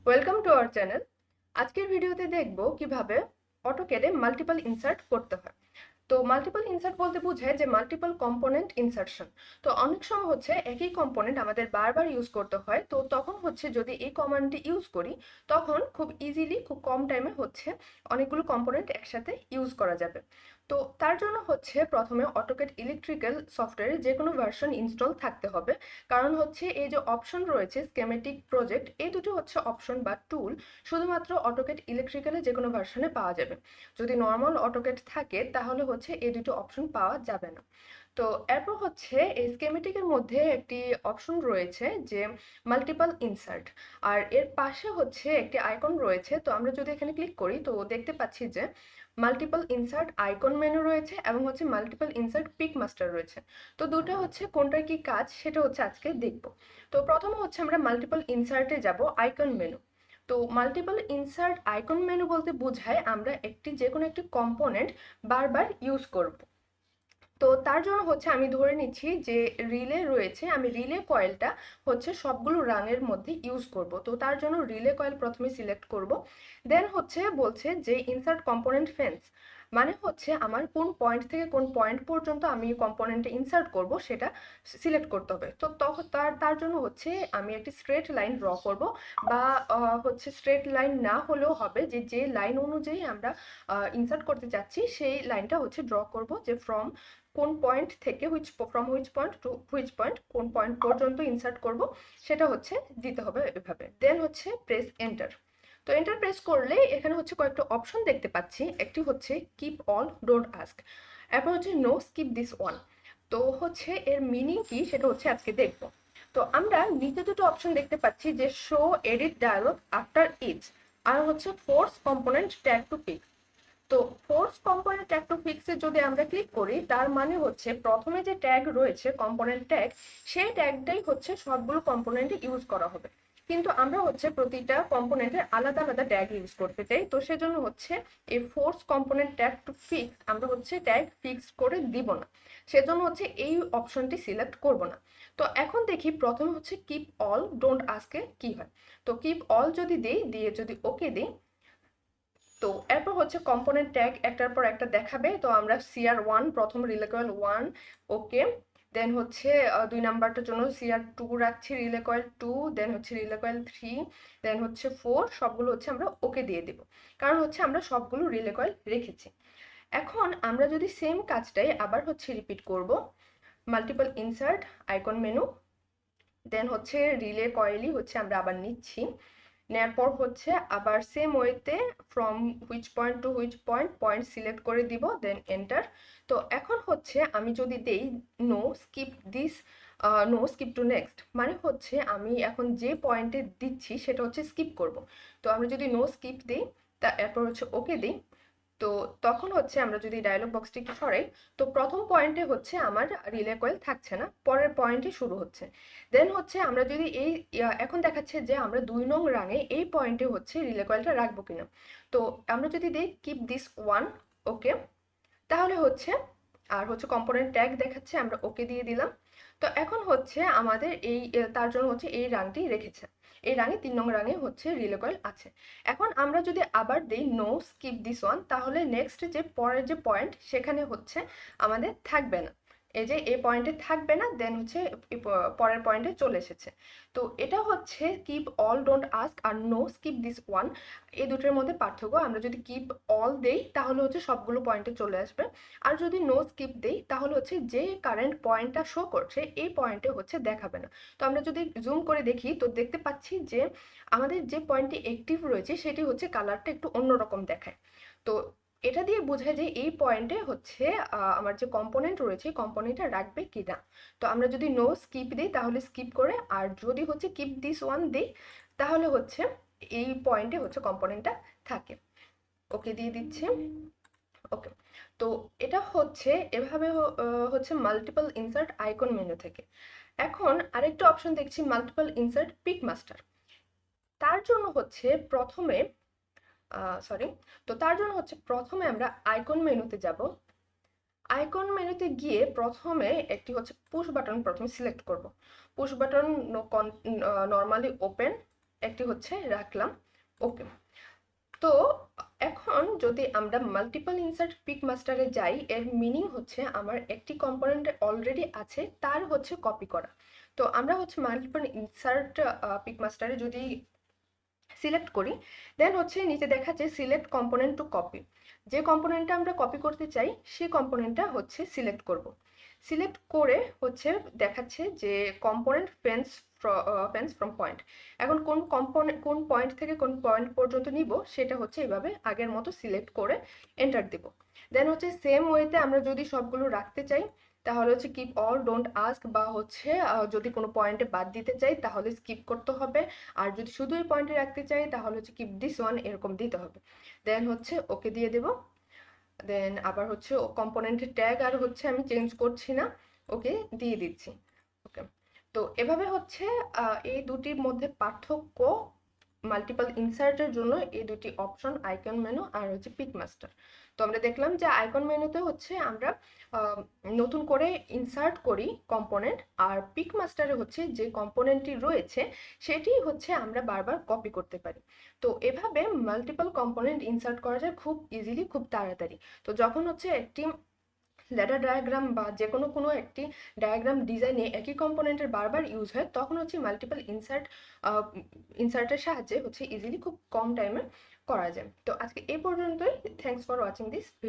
Welcome to our channel. আজকের ভিডিওতে দেখব কিভাবে অটোক্যাডে মাল্টিপল ইনসার্ট করতে হয়। তো মাল্টিপল ইনসার্ট বলতে বোঝায় যে মাল্টিপল কম্পোনেন্ট ইনসার্শন। তো অনেক সময় হচ্ছে একই কম্পোনেন্ট আমাদের বারবার ইউজ করতে হয়, তো তখন হচ্ছে যদি এই কমান্ডটি ইউজ করি তখন খুব ইজিলি খুব কম টাইমে হচ্ছে অনেকগুলো কম্পোনেন্ট একসাথে ইউজ করা যাবে। তো তার জন্য হচ্ছে প্রথমে অটোক্যাড ইলেকট্রিক্যাল সফটওয়্যারে যে কোনো ভার্সন ইনস্টল থাকতে হবে। কারণ হচ্ছে এই যে অপশন রয়েছে স্কেমেটিক প্রজেক্ট, এই দুটো হচ্ছে অপশন বা টুল শুধুমাত্র অটোক্যাড ইলেকট্রিক্যালে যে কোনো ভার্সনে পাওয়া যাবে। যদি নর্মাল অটোক্যাড থাকে তাহলে হচ্ছে এই দুটো অপশন পাওয়া যাবে না। তো এরপর হচ্ছে এই স্কেমেটিকের মধ্যে একটি অপশন রয়েছে যে মাল্টিপল ইনসার্ট, আর এর পাশে হচ্ছে একটি আইকন রয়েছে। তো আমরা যদি এখানে ক্লিক করি তো দেখতে পাচ্ছি যে মাল্টিপল ইনসার্ট আইকন মেনু রয়েছে এবং হচ্ছে মাল্টিপল ইনসার্ট পিক মাস্টার রয়েছে। তো দুটো হচ্ছে কোনটার কি কাজ সেটা হচ্ছে আজকে দেখব। তো প্রথমে হচ্ছে আমরা মাল্টিপল ইনসার্টে যাব আইকন মেনু। তো মাল্টিপল ইনসার্ট আইকন মেনু বলতে বোঝায় আমরা যে কোনো একটি কম্পোনেন্ট বারবার ইউজ করব। তো তার জন্য হচ্ছে আমি ধরে নিচ্ছি যে রিলে রয়েছে, আমি রিলে কয়েলটা হচ্ছে সবগুলো রাঙের মধ্যে ইউজ করব। তো তার জন্য রিলে কয়েল প্রথমে সিলেক্ট করব। দেন হচ্ছে বলছে যে ইনসার্ট কম্পোনেন্ট ফেন্স, মানে হচ্ছে আমার কোন পয়েন্ট থেকে কোন পয়েন্ট পর্যন্ত আমি কম্পোনেন্টে ইনসার্ট করব সেটা সিলেক্ট করতে হবে। তো তখন তার তার জন্য হচ্ছে আমি একটি স্ট্রেট লাইন ড্র করব, বা হচ্ছে স্ট্রেট লাইন না হলেও হবে যে যে লাইন অনুযায়ী আমরা ইনসার্ট করতে চাচ্ছি সেই লাইনটা হচ্ছে ড্র করব, যে কোন পয়েন্ট থেকে from which point to which point কোন পয়েন্ট পর্যন্ত ইনসার্ট করব সেটা হচ্ছে দিতে হবে এভাবে। দেন হচ্ছে প্রেস এন্টার। তো এন্টার প্রেস করলে এখানে হচ্ছে কয়েকটা অপশন দেখতে পাচ্ছি। একটি হচ্ছে কিপ অল ডোন্ট আস্ক, এরপর হচ্ছে নো স্কিপ দিস ওয়ান। তো হচ্ছে এর মিনিং কি সেটা হচ্ছে আজকে দেখব। তো আমরা নিচে দুটো অপশন দেখতে পাচ্ছি যে show edit dialog after each, আর হচ্ছে force component tag to pick. তো ফোর্স কম্পোনেন্ট ট্যাগ টু ফিক্সে যদি আমরা ক্লিক করি তার মানে হচ্ছে প্রথমে যে ট্যাগ রয়েছে কম্পোনেন্ট ট্যাগ, সেই ট্যাগটাই হচ্ছে সবগুলো কম্পোনেন্টে ইউজ করা হবে। কিন্তু আমরা হচ্ছে প্রতিটা কম্পোনেন্টের আলাদা আলাদা ট্যাগ ইউজ করতে চাই, তো সেজন্য হচ্ছে এই force component tag to fix আমরা হচ্ছে ট্যাগ ফিক্স করে দিব না, সেজন্য হচ্ছে এই অপশনটি সিলেক্ট করব না। তো এখন দেখি প্রথমে হচ্ছে কিপ অল ডোন্ট আস্কে কি হয়। তো কিপ অল যদি দেই, দিয়ে যদি ওকে দিই, তো এরপর হচ্ছে কম্পোনেন্ট ট্যাগ একটার পর একটা দেখাবে। তো আমরা CR1 প্রথম রিলে কয়েল 1 ওকে, দেন হচ্ছে 2 নাম্বারটার জন্য CR2 রাখছি রিলে কয়েল 2, দেন হচ্ছে রিলে কয়েল 3, দেন হচ্ছে 4, সবগুলো হচ্ছে আমরা ওকে দিয়ে দেব, কারণ হচ্ছে আমরা সবগুলো রিলে কয়েল রেখেছি। এখন আমরা যদি সেম কাজটাই আবার হচ্ছে রিপিট করব, মাল্টিপল ইনসার্ট আইকন মেনু, দেন হচ্ছে রিলে কয়েলই হচ্ছে আমরা আবার নিচ্ছি। নেয়ার পর হচ্ছে আবার সেম ওয়েতে from which point to which point point select করে দিব, দেন এন্টার। তো এখন হচ্ছে আমি যদি দেই no skip this, no skip to next, মানে হচ্ছে আমি এখন যে পয়েন্টে দিচ্ছি সেটা হচ্ছে স্কিপ করব। তো আমরা যদি নো স্কিপ দিই, তা এরপর হচ্ছে ওকে দিই, তো তখন হচ্ছে আমরা যদি ডায়লগ বক্সটি একটু সরাই, তো প্রথম পয়েন্টে হচ্ছে আমার রিলে কয়েল থাকছে না, পরের পয়েন্টে শুরু হচ্ছে। দেন হচ্ছে আমরা যদি এখন দেখাচ্ছে যে আমরা 2 নং রাঙে এই পয়েন্টে হচ্ছে রিলে কয়েলটা রাখবো কিনা। তো আমরা যদি দিই কিপ দিস ওয়ান ওকে, তাহলে হচ্ছে আর হচ্ছে কম্পোনেন্ট ট্যাগ দেখাচ্ছে, আমরা ওকে দিয়ে দিলাম। তো এখন হচ্ছে আমাদের তার জন্য হচ্ছে এই রাংটি রেখেছে, এই রাঙে 3 নং রাঙে হচ্ছে রিলে কয়েল আছে। এখন আমরা যদি আবার দেই নো স্কিপ দিস ওয়ান, তাহলে নেক্সট যে পরের যে পয়েন্ট সেখানে হচ্ছে আমাদের থাকবে না, এই যে এই পয়েন্টে থাকবে না, দেন হচ্ছে পরের পয়েন্টে চলে এসেছে। তো এটা হচ্ছে কিপ অল ডোন্ট আস্ক আর নো স্কিপ দিস ওয়ান, এই দুটোর মধ্যে পার্থক্য। আমরা যদি কিপ অল দেই তাহলে হচ্ছে সবগুলো পয়েন্টে চলে আসবে, আর যদি নো স্কিপ দেই তাহলে হচ্ছে যে কারেন্ট পয়েন্টটা শো করছে এই পয়েন্টে হচ্ছে দেখাবে না। তো আমরা যদি জুম করে দেখি তো দেখতে পাচ্ছি যে আমাদের যে পয়েন্টটি অ্যাক্টিভ রয়েছে সেটি হচ্ছে কালারটা একটু অন্যরকম দেখায়। তো এটা দিয়ে বোঝায় যে এই পয়েন্টে হচ্ছে আমার যে কম্পোনেন্ট রয়েছে কম্পোনেন্টটা রাখবে কি না। তো আমরা যদি নো স্কিপ দিই তাহলে স্কিপ করে, আর যদি হচ্ছে কিপ দিস ওয়ান দিই তাহলে হচ্ছে এই পয়েন্টে হচ্ছে কম্পোনেন্টটা থাকে। ওকে দিয়ে দিচ্ছি, ওকে। তো এটা হচ্ছে এভাবে হচ্ছে মাল্টিপল ইনসার্ট আইকন মেনু থেকে। এখন আরেকটা অপশন দেখছি মাল্টিপল ইনসার্ট পিক মাস্টার। তার জন্য হচ্ছে প্রথমে সরি, তো তার জন্য হচ্ছে প্রথমে আমরা আইকন মেনুতে যাব। আইকন মেনুতে গিয়ে প্রথমে একটি হচ্ছে পুশ বাটন প্রথমে সিলেক্ট করব। পুশ বাটন নর্মালি ওপেন, একটি হচ্ছে রাখলাম। ওকে। তো এখন যদি আমরা মাল্টিপল ইনসার্ট পিক মাস্টারে যাই, এর মিনিং হচ্ছে আমার একটি কম্পোনেন্ট অলরেডি আছে তার হচ্ছে কপি করা। তো আমরা হচ্ছে মাল্টিপল ইনসার্ট পিক মাস্টারে যদি সিলেক্ট করি, দেন হচ্ছে নিচে দেখাচ্ছে সিলেক্ট কম্পোনেন্ট টু কপি। যে কম্পোনেন্টটা আমরা কপি করতে চাই সেই কম্পোনেন্টটা হচ্ছে সিলেক্ট করব। সিলেক্ট করে হচ্ছে দেখাচ্ছে যে কম্পোনেন্ট ফেন্স ফ্রম পয়েন্ট। এখন কোন পয়েন্ট থেকে কোন পয়েন্ট পর্যন্ত নিব সেটা হচ্ছে এভাবে আগের মতো সিলেক্ট করে এন্টার দেব। দেন হচ্ছে সেম ওয়েতে আমরা যদি সবগুলো রাখতে চাই তাহলে হচ্ছে কিপ অল ডোন্ট আস্ক, বা হচ্ছে যদি কোনো পয়েন্টে বাদ দিতে চাই তাহলে স্কিপ করতে হবে। আর যদি শুধু এই পয়েন্টে রাখতে চাই তাহলে হচ্ছে কিপ দিস ওয়ান এরকম দিতে হবে। দেন হচ্ছে ওকে দিয়ে দেব। দেন আবার হচ্ছে কম্পোনেন্টের ট্যাগ আর হচ্ছে আমি চেঞ্জ করছি না, ওকে দিয়ে দিচ্ছি। ওকে। তো এভাবে হচ্ছে এই দুটির মধ্যে পার্থক্য, মাল্টিপল ইনসার্টের জন্য এই দুটি অপশন, আইকন মেনু আর হচ্ছে পিক মাস্টার। তো আমরা দেখলাম যে আইকন মেনুতে হচ্ছে আমরা নতুন করে ইনসার্ট করি কম্পোনেন্ট, আর পিক মাস্টারে হচ্ছে যে কম্পোনেন্টটি রয়েছে সেটি হচ্ছে আমরা বারবার কপি করতে পারি। তো এভাবে মাল্টিপল কম্পোনেন্ট ইনসার্ট করা যায় খুব ইজিলি, খুব তাড়াতাড়ি। তো যখন হচ্ছে একটি ল্যাডার ডায়াগ্রাম বা যে কোনো একটি ডায়াগ্রাম ডিজাইনে একই কম্পোনেন্টের বারবার ইউজ হয়, তখন হচ্ছে মাল্টিপল ইনসার্টের সাহায্যে হচ্ছে ইজিলি খুব কম টাইমে করা যায়। তো আজকে এই পর্যন্তই। Thanks for watching this video.